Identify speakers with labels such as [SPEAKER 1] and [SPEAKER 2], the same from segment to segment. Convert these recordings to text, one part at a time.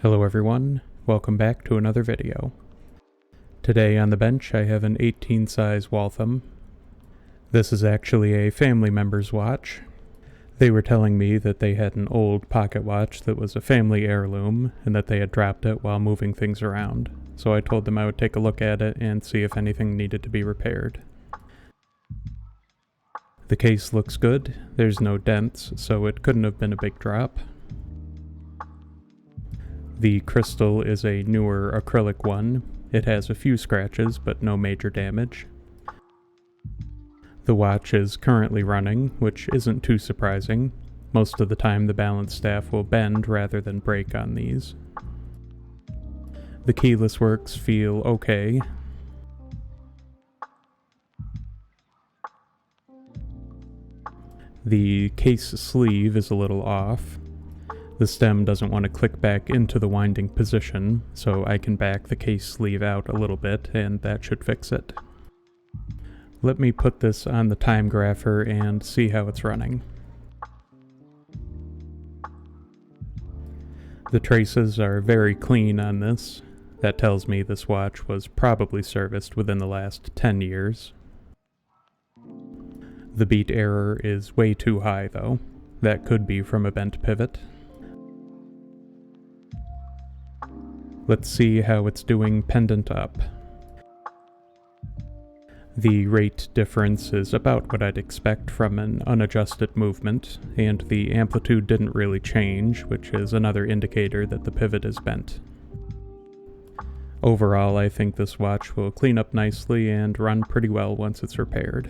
[SPEAKER 1] Hello everyone, welcome back to another video. Today on the bench I have an 18 size Waltham. This is actually a family member's watch. They were telling me that they had an old pocket watch that was a family heirloom and that they had dropped it while moving things around. So I told them I would take a look at it and see if anything needed to be repaired. The case looks good, there's no dents, so it couldn't have been a big drop. The crystal is a newer acrylic one. It has a few scratches, but no major damage. The watch is currently running, which isn't too surprising. Most of the time the balance staff will bend rather than break on these. The keyless works feel okay. The case sleeve is a little off. The stem doesn't want to click back into the winding position, so I can back the case sleeve out a little bit and that should fix it. Let me put this on the time grapher and see how it's running. The traces are very clean on this. That tells me this watch was probably serviced within the last 10 years. The beat error is way too high though. That could be from a bent pivot. Let's see how it's doing pendant up. The rate difference is about what I'd expect from an unadjusted movement, and the amplitude didn't really change, which is another indicator that the pivot is bent. Overall, I think this watch will clean up nicely and run pretty well once it's repaired.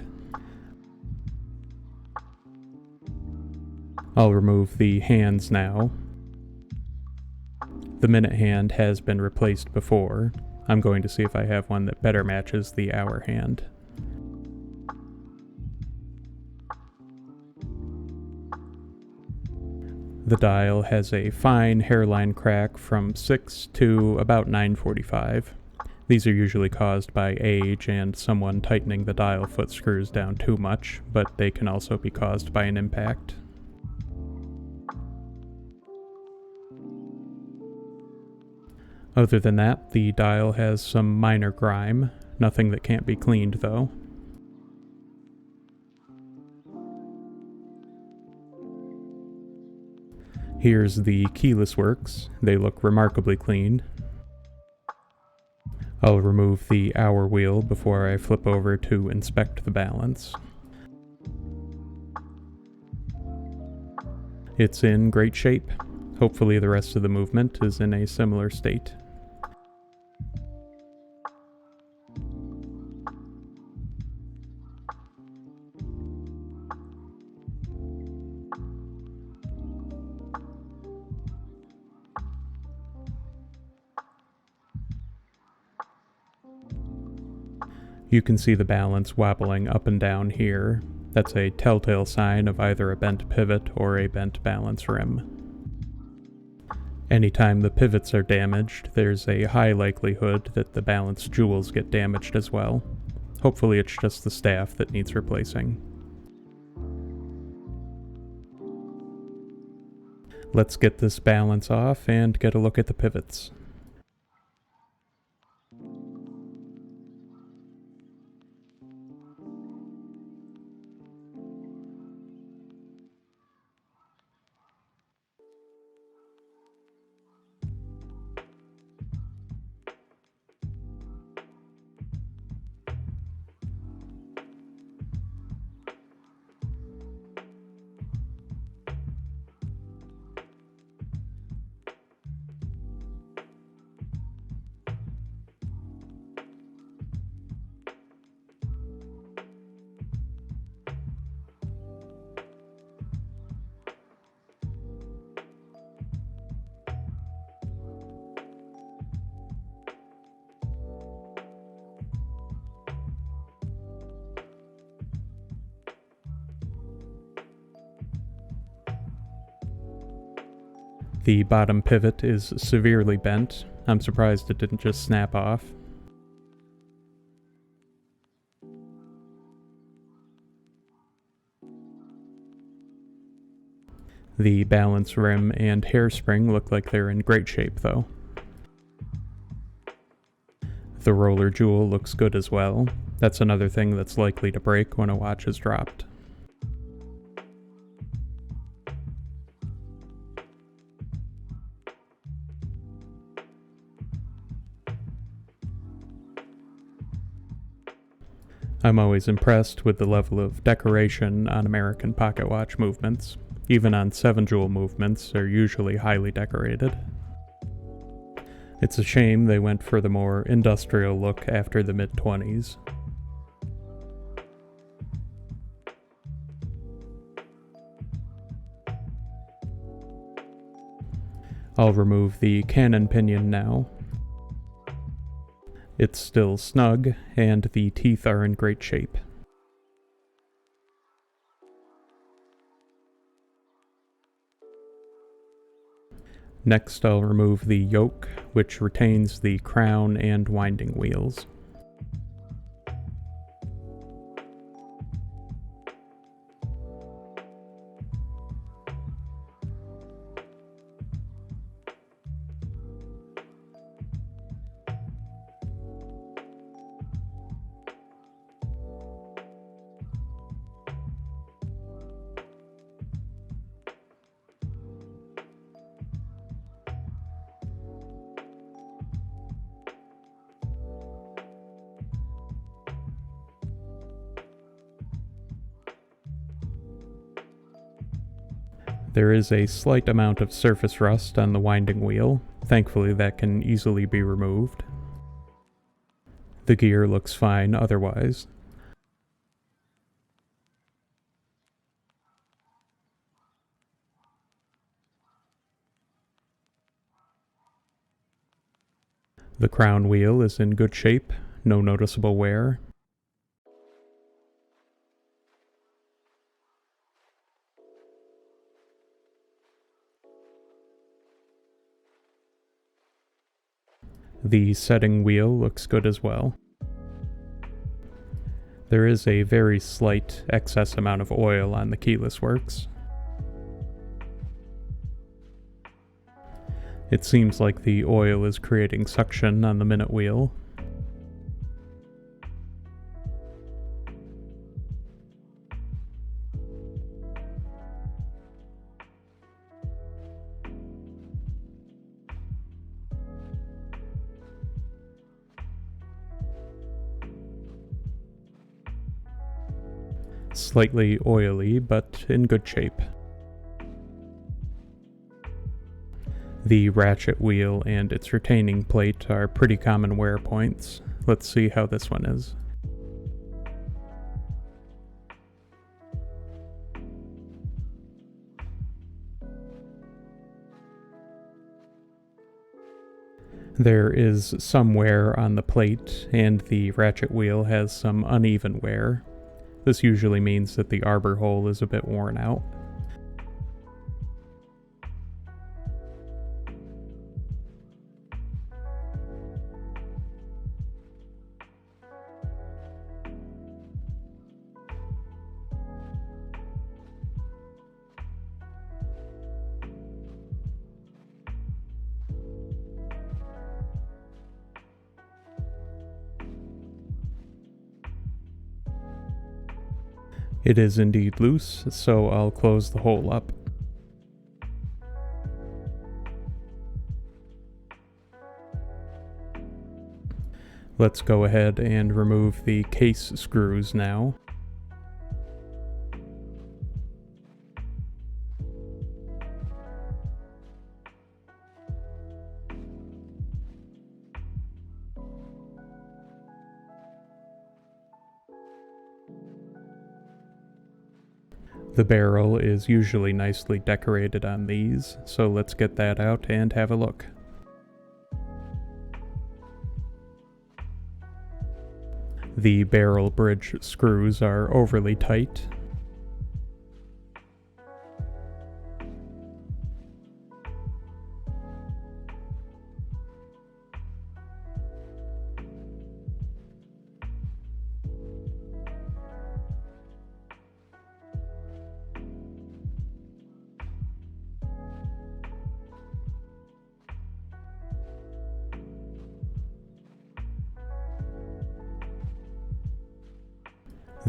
[SPEAKER 1] I'll remove the hands now. The minute hand has been replaced before. I'm going to see if I have one that better matches the hour hand. The dial has a fine hairline crack from 6 to about 945. These are usually caused by age and someone tightening the dial foot screws down too much, but they can also be caused by an impact. Other than that, the dial has some minor grime, nothing that can't be cleaned though. Here's the keyless works. They look remarkably clean. I'll remove the hour wheel before I flip over to inspect the balance. It's in great shape. Hopefully the rest of the movement is in a similar state. You can see the balance wobbling up and down here. That's a telltale sign of either a bent pivot or a bent balance rim. Anytime the pivots are damaged, there's a high likelihood that the balance jewels get damaged as well. Hopefully it's just the staff that needs replacing. Let's get this balance off and get a look at the pivots. The bottom pivot is severely bent. I'm surprised it didn't just snap off. The balance rim and hairspring look like they're in great shape though. The roller jewel looks good as well. That's another thing that's likely to break when a watch is dropped. I'm always impressed with the level of decoration on American pocket watch movements. Even on 7-jewel movements, they're usually highly decorated. It's a shame they went for the more industrial look after the mid-20s. I'll remove the cannon pinion now. It's still snug, and the teeth are in great shape. Next, I'll remove the yoke, which retains the crown and winding wheels. There is a slight amount of surface rust on the winding wheel. Thankfully, that can easily be removed. The gear looks fine otherwise. The crown wheel is in good shape, no noticeable wear. The setting wheel looks good as well. There is a very slight excess amount of oil on the keyless works. It seems like the oil is creating suction on the minute wheel. Slightly oily, but in good shape. The ratchet wheel and its retaining plate are pretty common wear points. Let's see how this one is. There is some wear on the plate, and the ratchet wheel has some uneven wear. This usually means that the arbor hole is a bit worn out. It is indeed loose, so I'll close the hole up. Let's go ahead and remove the case screws now. The barrel is usually nicely decorated on these, so let's get that out and have a look. The barrel bridge screws are overly tight.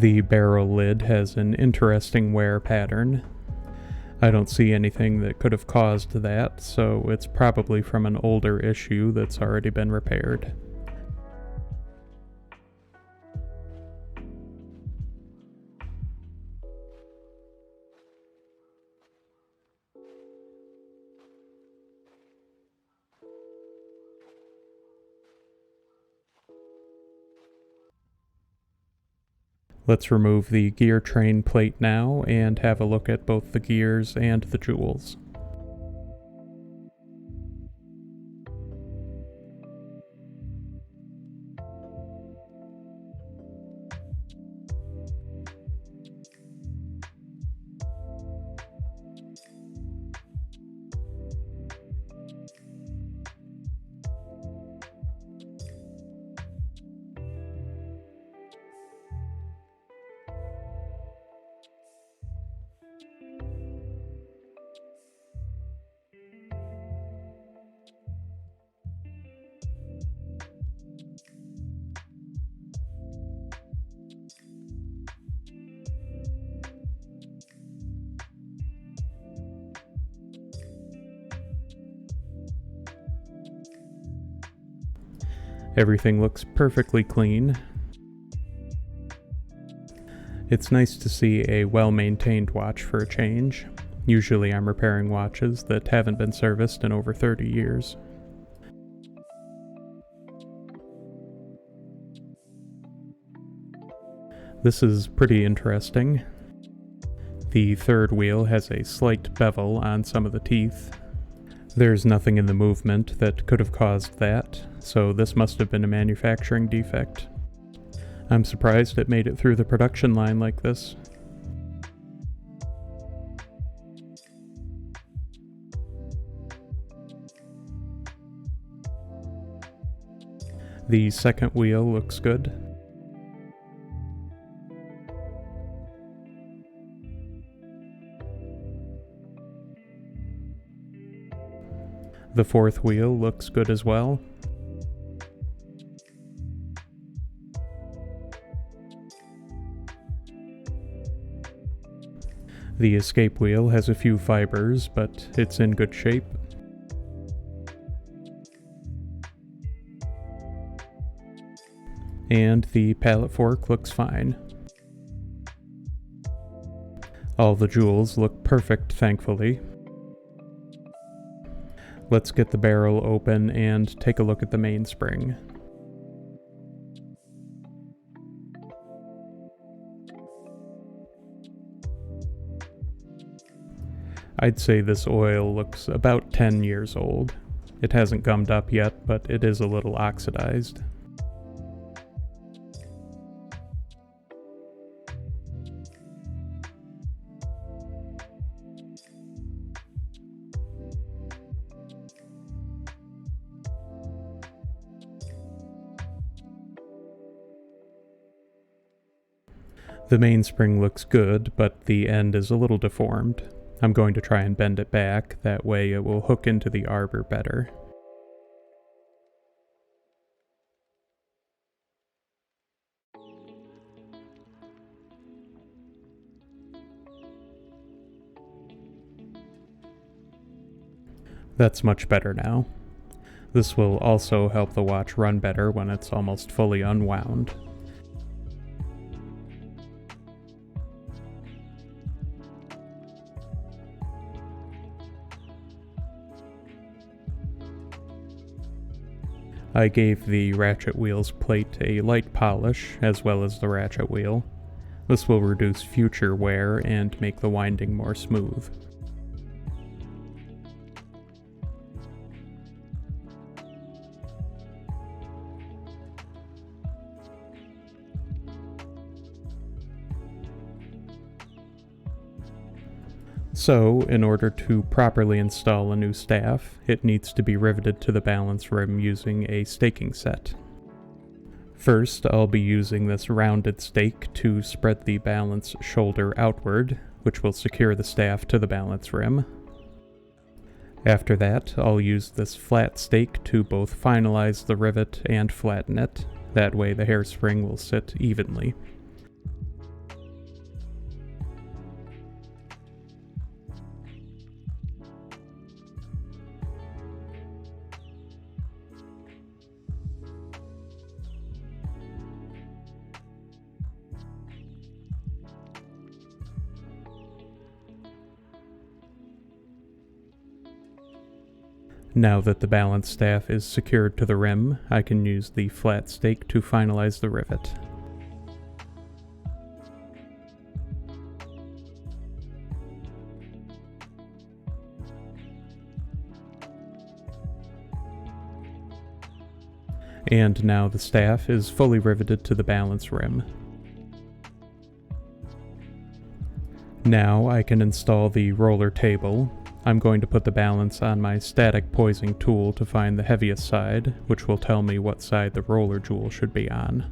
[SPEAKER 1] The barrel lid has an interesting wear pattern. I don't see anything that could have caused that, so it's probably from an older issue that's already been repaired. Let's remove the gear train plate now and have a look at both the gears and the jewels. Everything looks perfectly clean. It's nice to see a well-maintained watch for a change. Usually I'm repairing watches that haven't been serviced in over 30 years. This is pretty interesting. The third wheel has a slight bevel on some of the teeth. There's nothing in the movement that could have caused that, so this must have been a manufacturing defect. I'm surprised it made it through the production line like this. The second wheel looks good. The fourth wheel looks good as well. The escape wheel has a few fibers, but it's in good shape. And the pallet fork looks fine. All the jewels look perfect, thankfully. Let's get the barrel open and take a look at the mainspring. I'd say this oil looks about 10 years old. It hasn't gummed up yet, but it is a little oxidized. The mainspring looks good, but the end is a little deformed. I'm going to try and bend it back, that way it will hook into the arbor better. That's much better now. This will also help the watch run better when it's almost fully unwound. I gave the ratchet wheel's plate a light polish, as well as the ratchet wheel. This will reduce future wear and make the winding more smooth. So, in order to properly install a new staff, it needs to be riveted to the balance rim using a staking set. First, I'll be using this rounded stake to spread the balance shoulder outward, which will secure the staff to the balance rim. After that, I'll use this flat stake to both finalize the rivet and flatten it. That way the hairspring will sit evenly. Now that the balance staff is secured to the rim, I can use the flat stake to finalize the rivet. And now the staff is fully riveted to the balance rim. Now I can install the roller table. I'm going to put the balance on my static poising tool to find the heaviest side, which will tell me what side the roller jewel should be on.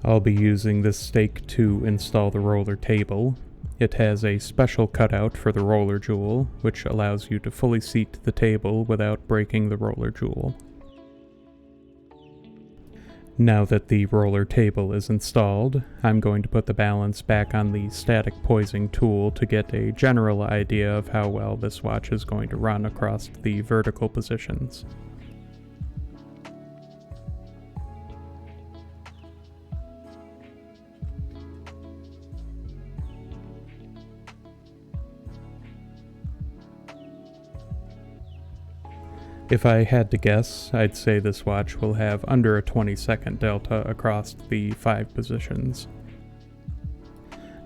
[SPEAKER 1] I'll be using this stake to install the roller table. It has a special cutout for the roller jewel, which allows you to fully seat the table without breaking the roller jewel. Now that the roller table is installed, I'm going to put the balance back on the static poising tool to get a general idea of how well this watch is going to run across the vertical positions. If I had to guess, I'd say this watch will have under a 20-second delta across the 5 positions.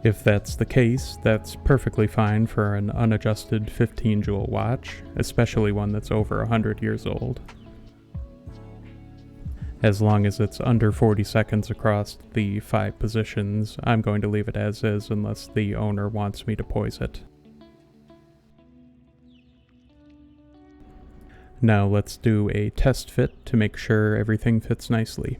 [SPEAKER 1] If that's the case, that's perfectly fine for an unadjusted 15-jewel watch, especially one that's over 100 years old. As long as it's under 40 seconds across the 5 positions, I'm going to leave it as is unless the owner wants me to poise it. Now let's do a test fit to make sure everything fits nicely.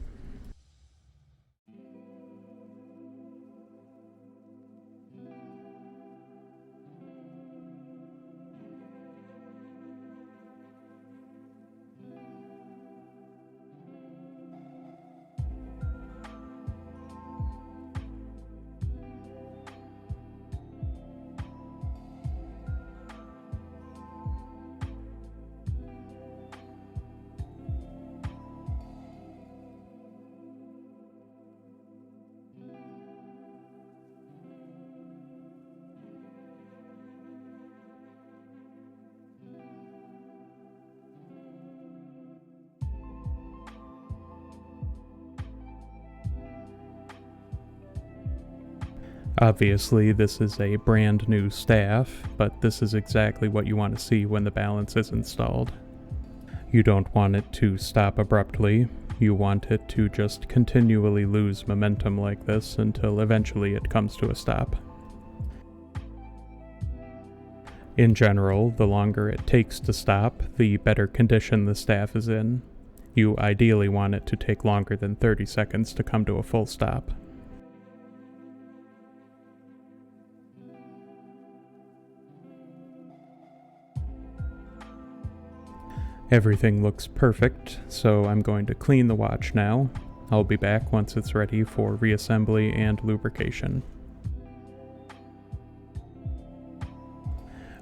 [SPEAKER 1] Obviously, this is a brand new staff, but this is exactly what you want to see when the balance is installed. You don't want it to stop abruptly. You want it to just continually lose momentum like this until eventually it comes to a stop. In general, the longer it takes to stop, the better condition the staff is in. You ideally want it to take longer than 30 seconds to come to a full stop. Everything looks perfect, so I'm going to clean the watch now. I'll be back once it's ready for reassembly and lubrication.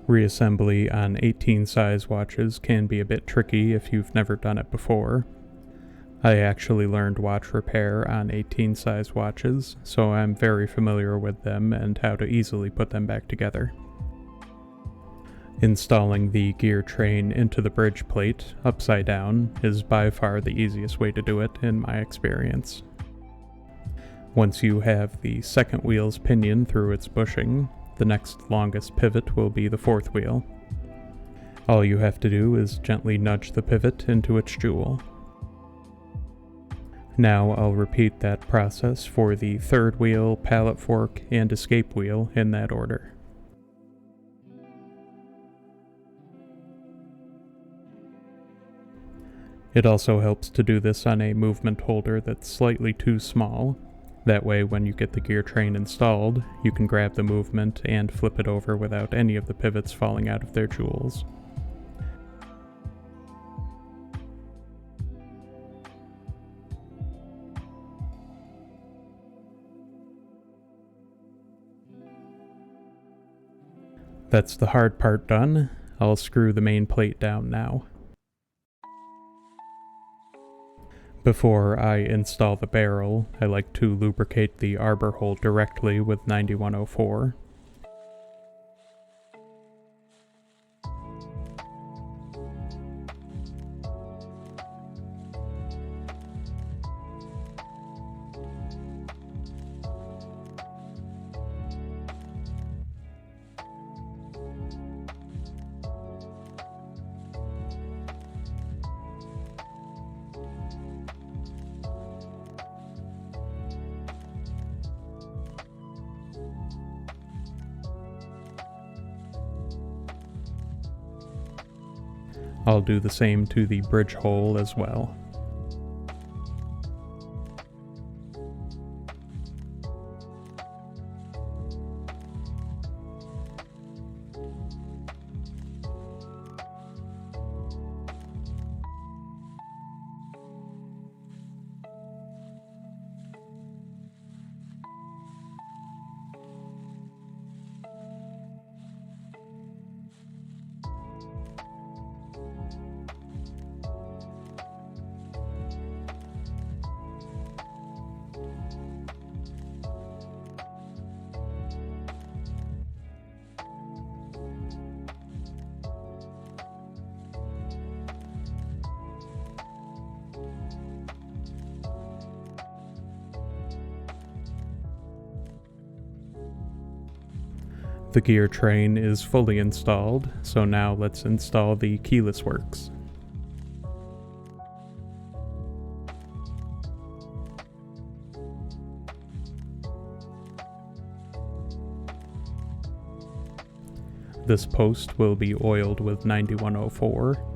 [SPEAKER 1] Reassembly on 18 size watches can be a bit tricky if you've never done it before. I actually learned watch repair on 18 size watches, so I'm very familiar with them and how to easily put them back together. Installing the gear train into the bridge plate, upside down, is by far the easiest way to do it in my experience. Once you have the second wheel's pinion through its bushing, the next longest pivot will be the fourth wheel. All you have to do is gently nudge the pivot into its jewel. Now I'll repeat that process for the third wheel, pallet fork, and escape wheel in that order. It also helps to do this on a movement holder that's slightly too small. That way when you get the gear train installed, you can grab the movement and flip it over without any of the pivots falling out of their jewels. That's the hard part done. I'll screw the main plate down now. Before I install the barrel, I like to lubricate the arbor hole directly with 9104. I'll do the same to the bridge hole as well. The gear train is fully installed, so now let's install the keyless works. This post will be oiled with 9104.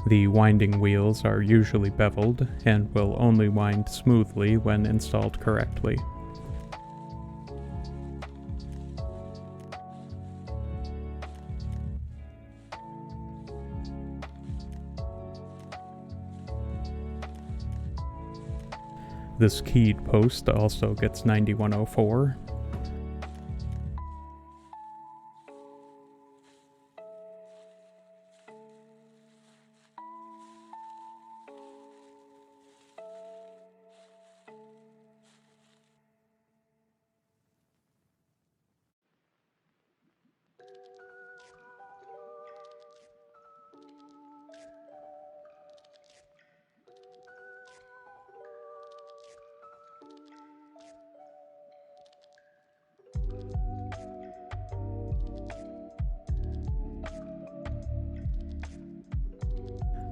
[SPEAKER 1] The winding wheels are usually beveled and will only wind smoothly when installed correctly. This keyed post also gets 9104.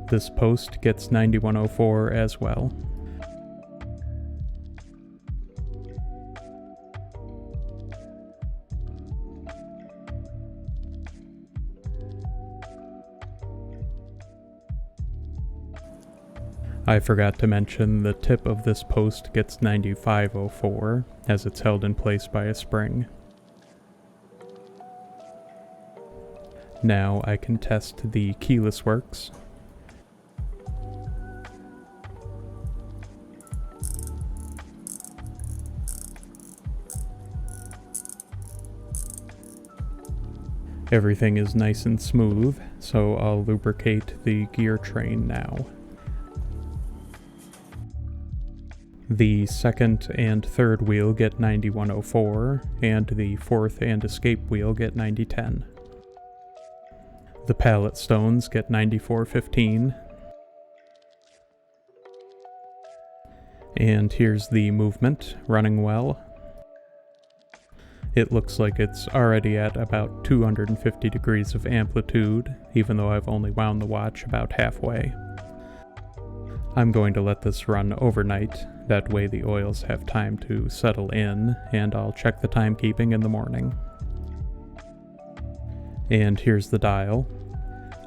[SPEAKER 1] This post gets 9104 as well. I forgot to mention the tip of this post gets 9504 as it's held in place by a spring. Now I can test the keyless works. Everything is nice and smooth, so I'll lubricate the gear train now. The second and third wheel get 9104, and the fourth and escape wheel get 9010. The pallet stones get 9415. And here's the movement, running well. It looks like it's already at about 250 degrees of amplitude, even though I've only wound the watch about halfway. I'm going to let this run overnight, that way the oils have time to settle in, and I'll check the timekeeping in the morning. And here's the dial.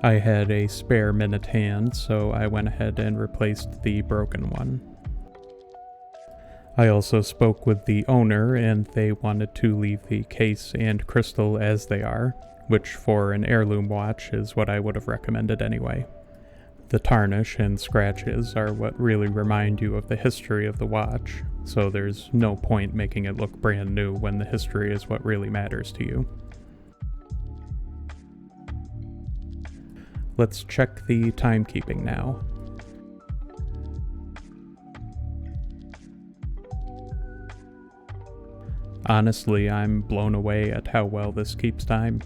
[SPEAKER 1] I had a spare minute hand, so I went ahead and replaced the broken one. I also spoke with the owner, and they wanted to leave the case and crystal as they are, which for an heirloom watch is what I would have recommended anyway. The tarnish and scratches are what really remind you of the history of the watch, so there's no point making it look brand new when the history is what really matters to you. Let's check the timekeeping now. Honestly, I'm blown away at how well this keeps time.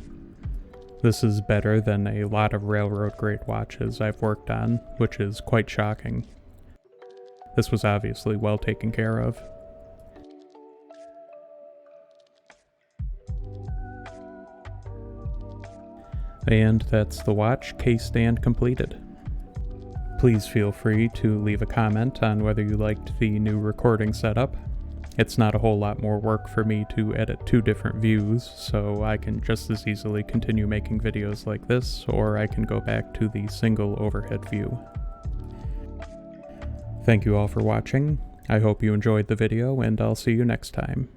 [SPEAKER 1] This is better than a lot of railroad grade watches I've worked on, which is quite shocking. This was obviously well taken care of. And that's the watch cased and completed. Please feel free to leave a comment on whether you liked the new recording setup. It's not a whole lot more work for me to edit 2 different views, so I can just as easily continue making videos like this, or I can go back to the single overhead view. Thank you all for watching. I hope you enjoyed the video, and I'll see you next time.